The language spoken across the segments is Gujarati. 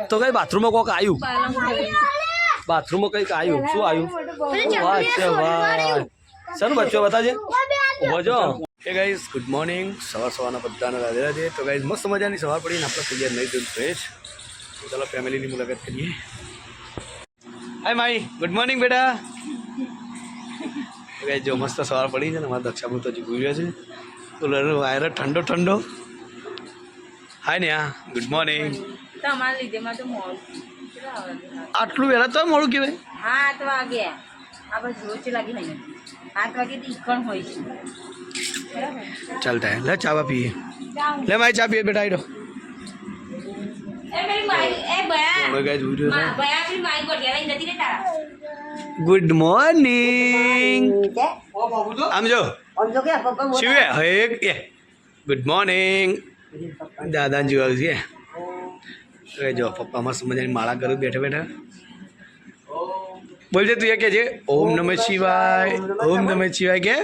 તો કઈ બાથરૂમમાં કોક આવ્યું, બાથરૂમમાં કંઈક આવ્યું. શું આવ્યું? વાહ છે વાહ. શાનું બચ્ચો બતાજે. ઉભો એ ગાઈઝ ગુડ મોર્નિંગ. સવારના બધાને રાધે રાધે. તો ગાઈઝ મસ્ત મજાની સવાર પડીને આપણે તૈયાર નહીં થયું ફ્રેશ. ચાલો ફેમિલીની મુલાકાત કરીએ. હાય માઈ, ગુડ મોર્નિંગ બેટા. ગાઈઝ જો મસ્ત સવાર પડી છે ને મારા દક્ષાબુ તો હજી ભૂલ્યો છે. તો વાયર ઠંડો ઠંડો. હાય ને હા ગુડ મોર્નિંગ. આટલું વહેલા તો મોડું કહેવાય. 8 વાગે આપણે જોચ લાગી નહીં. 8 વાગે ઈકણ હોય છે. ચાલતા લે ચા પીએ. લે મારી ચા પીએ બેટા. આઈડો ગુડ મોર્નિંગ. આમ જો શિવે હે ગુડ મોર્નિંગ. દાદાને જોવા છે. જો પપ્પા મસ્ત મજાની માળા કરું બેઠા બેઠા. બોલજે તું એ કે છે ઓમ નમઃ શિવાય, ઓમ નમઃ શિવાય કે.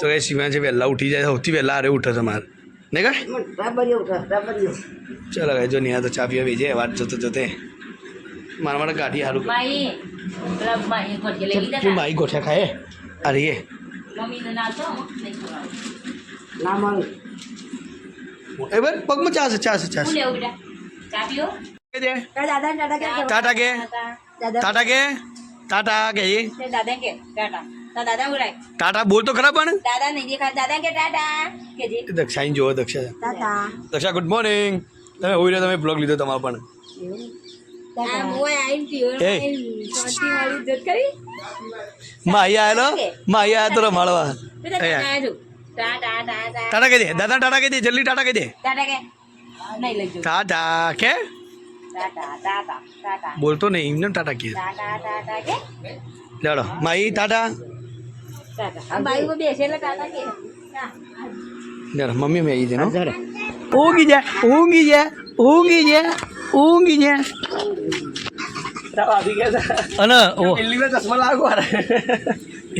તો એ શિવાય છે વહેલા ઉઠી જાય, સૌથી વહેલા અરે ઉઠે તમારે નહીં કા. ચાલો જો નહીં તો ચા પીવા બેજે વાત જોતે જોતે. મારા માટે ગાડી સારું માઈ ગોઠ્યા ખાય. અરે એ બસ પગમાં ચાશે ચાશે ચાશે. ટાટા કે ટાટા કે ટાટા કે ટાટા બોલ તો ખરા પણ. દક્ષાઈ જોવો દક્ષા ગુડ મોર્નિંગ. તમે હોય તમે બ્લોગ લીધો તમારો પણ. માહી આવેલો માહી આવ્યા તો રમાડવા. ટાટા કહી દે દાદા ટાટા કહી દે જલ્દી ટાટા કહી દે. ટાટા કે બોલતો નહીં એમને ટાટા કે. લેડો માહી ટાટા. મમ્મી મેં આવી દે ઊંઘી જા ઊંઘી જા ઊંઘી જા ઊંઘી જા. અને ચશ્મા લાગો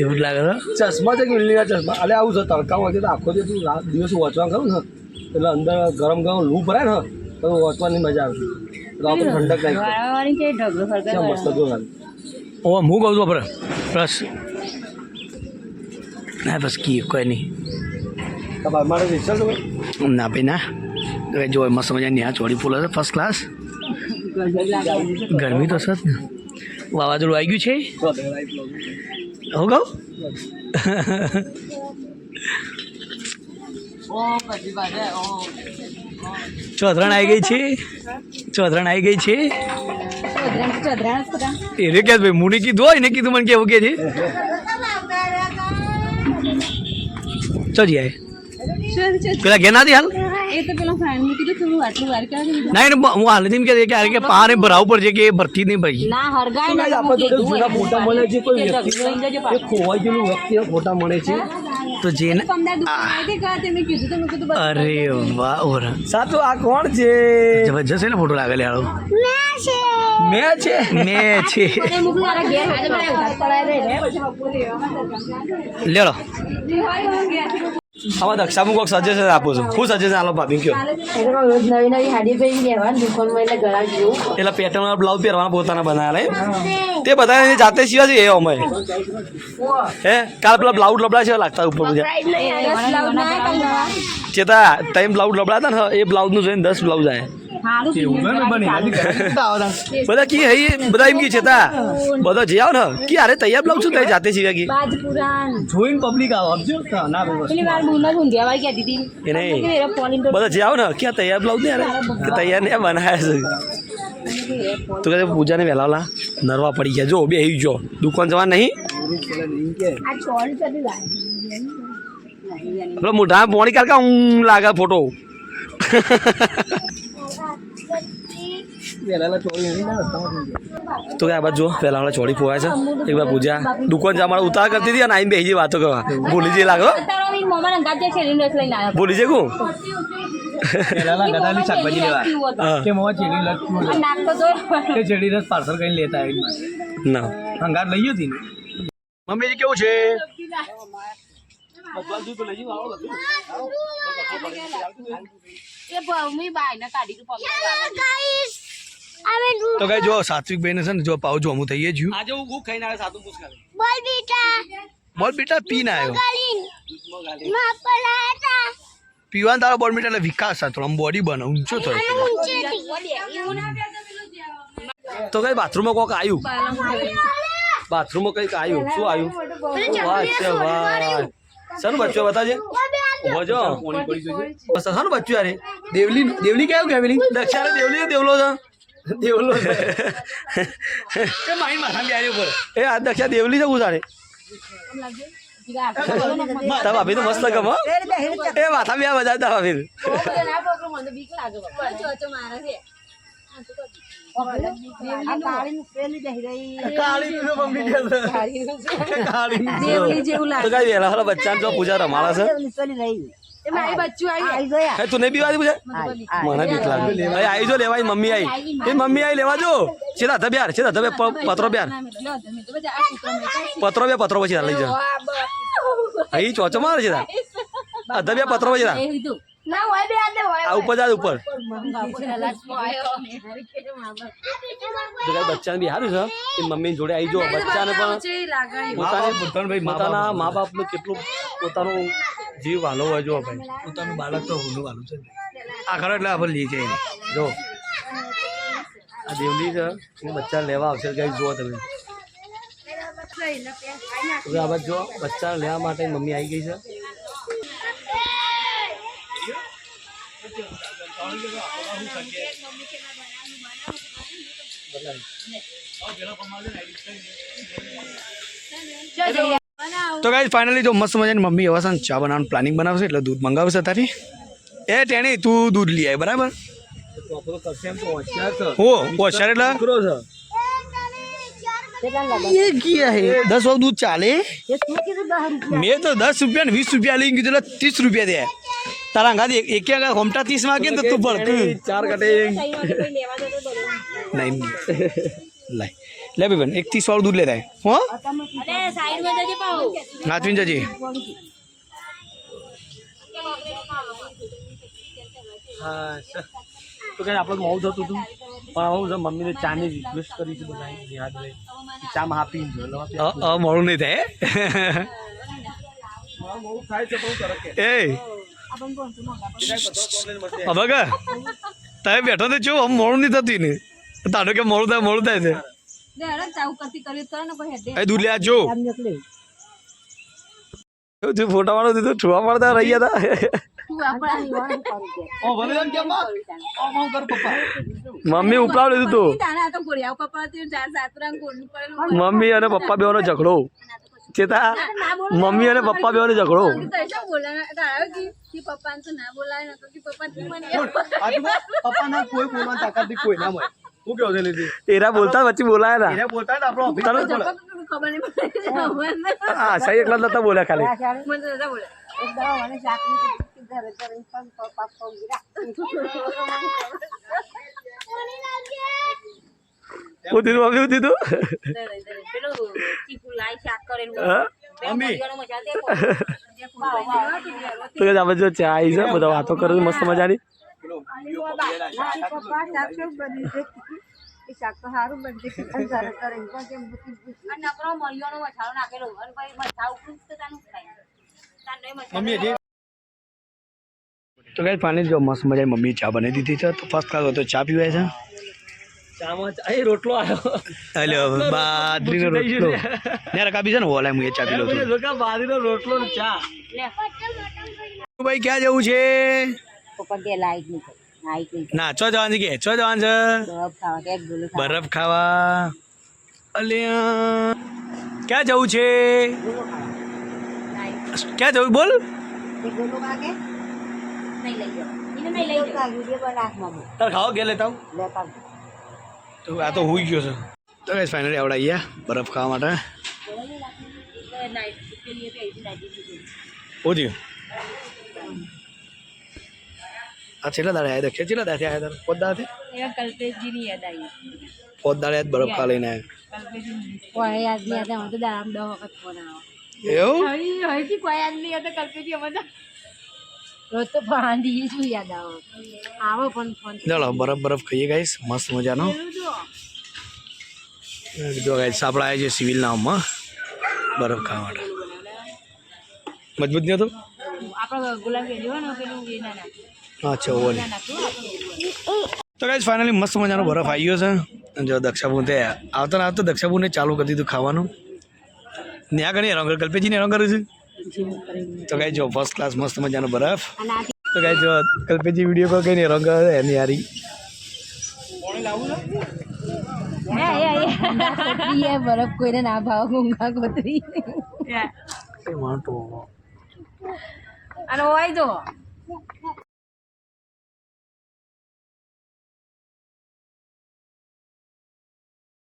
એવું જ લાગે ચશ્મા છે કે ઇલ્લીના ચશ્મા. અરે આવું છે તડકામાં છે તો આખો જે તું દિવસ વાંચવા ખરું ને એટલે અંદર ગરમ ગરમ લૂ ભરાય ને તો વાંચવાની મજા આવશે. ઠંડક નહીં મસ્ત જો. ઓ હું કહું છું આપણે બસ ના બસ કી કોઈ નહીં મારે ના ભાઈ ના. જો મસ્ત મજાની આ ચોડી ફૂલ હશે ફર્સ્ટ ક્લાસ. ગરમી તો સર ને વાવાઝોડું આવી ગયું છે. હું કહું ચોધરણ આવી ગઈ છે. ચોધરણ આવી ગઈ છે. એને કે ભાઈ મુની કીધું હોય ને કીધું મને કેવું કે છે. ચોજી પેલા ઘેર નથી હાલ ના હું હાલ એમ કે પારે ભરાવું પડશે કે ભરતી નહીં ભાઈ. ફોટા મળે છે કોઈ વ્યક્તિ ખોવાઈ ગયેલું વ્યક્તિ ફોટા મળે છે તો જેને. અરે વાહ ઓરા સાચું આ કોણ છે? જબરજસ્ત ને ફોટો લાગે યાર. મેં છે લેડો. આમાં દક્ષામાં કોઈક સજેશન આપું છું. શું સજેશન આલો ભાભી કયો? એટલે પેટર્ન બ્લાઉઝ પહેરવાના પોતાના બનાવેલા તે બધા જાતે સિવા છે એ અમે હે કાલ પેલા બ્લાઉઝ લબડા છે લાગતા ઉપર બધા ચેતા ટાઈમ બ્લાઉઝ લબડા હતા ને એ બ્લાઉઝ નું જોઈને 10 બ્લાઉઝ આવે. બધા કી હઈ બધા એમ કી છેતા બધા જે આવો ને કે અરે તૈયાર બ્લાઉઝ શું થાય જાતે સિવા કી જોઈને પબ્લિક આવો ના બધા જે આવો ને ક્યાં તૈયાર બ્લાઉઝ ને કે તૈયાર ને બનાવ્યા છે. તો કહે પૂજાને વહેલા નરવા પડી ગયા. જો બે આવી જો દુકાન જવા નહીં પેલો મોઢા પોણી કાઢ ઊંઘ લાગે ફોટો. તો કે આ બાજુ જો પહેલા હમણાં ચોડી પોવાય છે. એક વાર પૂજા દુકાન જવા માટે ઉતાર કરતી હતી અને આઈને બેસી વાતો કરવા ભૂલી જઈ લાગો ભૂલી જાય કું શાકભાજી લેવા ચેડી રસ પાર્સલ કરીને લેતા ના હંગાત લઈ હતી ને. મમ્મી કેવું છે? તો કઈ જો સાત્વિકભાઈ ને છે ને જો પાવ જો હું થઈએ જ્યું આજે હું ભૂખ ખાઈને આવ્યો સાતું પૂછ ખાલે બોલ બેટા પીને આવ્યો પીવાન તારો બોલ બેટા એટલે વિકાસ થાય થોડો બોડી બને ઊંચો થાય તો કઈ બાથરૂમમાં કોક આવ્યું બાથરૂમમાં કઈક આવ્યું શું આવ્યું વાહ છે વાહ શાનું બચ્ચું બતાજે ઉભો જો શાનું બચ્ચું યાર દેવલી દેવલી કેવું કેવલી દક્ષારે દેવલી દેવલો છે દેવલો કે માઈ માથા બી આવ્યો પર એ આ દક્ષા દેવલી છે ઉસારે તા ભાભી તો મસ્ત ગમ એ માથા બી આ બજા તા ભાભી બચ્ચા જો પૂજા રમાડા છે તું નહીં પીવા પૂજા મને બીક લાગે આવી જો લેવાય મમ્મી આવી એ મમ્મી આવી લેવા જો સીધા ધબ્યાર સીધા ધબે પત્રો બ્યાર પત્રો પછી લઈ જા અહીં ચોચો મારે છે ધબ્યા પત્રો પછી આ ઉપર જા ઉપર બચ્ચાને બી સારું છે કે મમ્મી જોડે આવી જો બચ્ચાને પણ પોતાના મા બાપનું કેટલું પોતાનું જીવ વાલો હોય જો ભાઈ પોતાનું બાળક તો હુનું વાલું છે આ ખરો એટલે આપણે લઈ જઈએ જો આ દેવલી છે એ બચ્ચા લેવા આવશે કઈ જુઓ તમે આ બાજુ જો બચ્ચા લેવા માટે મમ્મી આવી ગઈ છે તો ગાઈસ ફાઇનલી જો મસ્ત મજાની મમ્મી હવે છે ચા બનાવવાનું પ્લાનિંગ બનાવશે એટલે દૂધ મંગાવશે તારી એ ટેણી તું દૂધ લઈ આવી બરાબર હો હોશિયાર એટલે ये किया है 10 वाला दूध चाले मैं तो 10 रुपया ने 20 रुपया लेंगे तो 30 रुपया दे तारा गादी एक क्या होमटा 30 मांगे तो तू बढ़ चार कटे नहीं लाई ले बेबन एक 30 वाला दूध लेता है हो अरे साइड में जाजे पाओ हाथ में जाजे हाँ तो क्या आप लोग मौज होती तुम પણ હું મમ્મીને ચાની રિક્વેસ્ટ કરી છે બધા યાદ રહે ચા માં આપી જો મોડું નહીં થાય એ હવે કે તમે બેઠો તો જો આમ મોડું નહીં થતું ને તારું કે મોડું થાય છે દૂધ લે જો ફોટા વાળો દીધો છુવા પડતા રહી ગયા મમ્મી ઉપલાવ લીધું તું મમ્મી અને પપ્પા બે નો ઝઘડો ચેતા મમ્મી અને પપ્પા બે નો ઝઘડો એરા બોલતા વચ્ચે બોલાયા હા સહી એકલા નતા બોલ્યા ખાલી ચા આવી છે બધા વાતો કરે મસ્ત મજાની તો કઈ પાણી જો મસ્ત મજા મમ્મી ચા બનાવી દીધી છે તો ફર્સ્ટ ક્લાસ હતો ચા પીવાય છે ચામાં એ રોટલો આવ્યો બાજરીનો રોટલો ને રકાબી છે ને ઓલા હું એ ચા પી લઉં બાજરીનો રોટલો ને ચા ભાઈ ક્યાં જવું છે ના ચો જવાનું છે કે ચો જવાનું છે બરફ ખાવા અલ્યા ક્યાં જવું છે ક્યાં જવું બોલ તાર ખાવા ગયા લેતા તો આ તો હોઈ ગયો છે તો ગાઈસ ફાઇનલી આવડા ગયા બરફ ખાવા માટે ઓજી આ છેલ્લા દાડે આવ્યા દેખે છેલ્લા દાડે આવ્યા હતા પોત દાડે કલ્પેશજીની યાદ આવી પોત દાડે બરફ ખા લઈને કોઈ યાદ નહીં હતા હું તો દામ 10 વખત ફોન આવ્યો એવું હઈથી કોઈ યાદ નહીં હતા કલ્પેશજી અમે રોજ તો બાંધી શું યાદ આવો પણ ફોન ચાલો બરફ ખાઈએ ગાઈસ મસ્ત મજાનો જો ગાઈસ આપણે આવ્યા છીએ સિવિલ નામમાં બરફ ખાવા માટે. મજબૂત નહીં હતું? આપણે ગુલાબ જોવા ને પેલું એ ના નાખ્યું. અચ્છા ઓવર. તો ગાઈસ ફાઇનલી મસ્ત મજાનો બરફ આવી ગયો છે. અને જો દક્ષાબુન તે આવતા આવતા દક્ષાબુને ચાલુ કરી દીધું ખાવાનું. ન્યા ઘણી રંગ કલ્પેજીને રંગ કર્યું છે. તો ગાઈસ જો ફર્સ્ટ ક્લાસ મસ્ત મજાનો બરફ. તો ગાઈસ જો કલ્પેજી વિડીયો કોલ કરીને રંગ કરે એની હારી. બરફ કોઈને ના ભાવ ઊંઘા કોતરી એ માટો અને હોય તો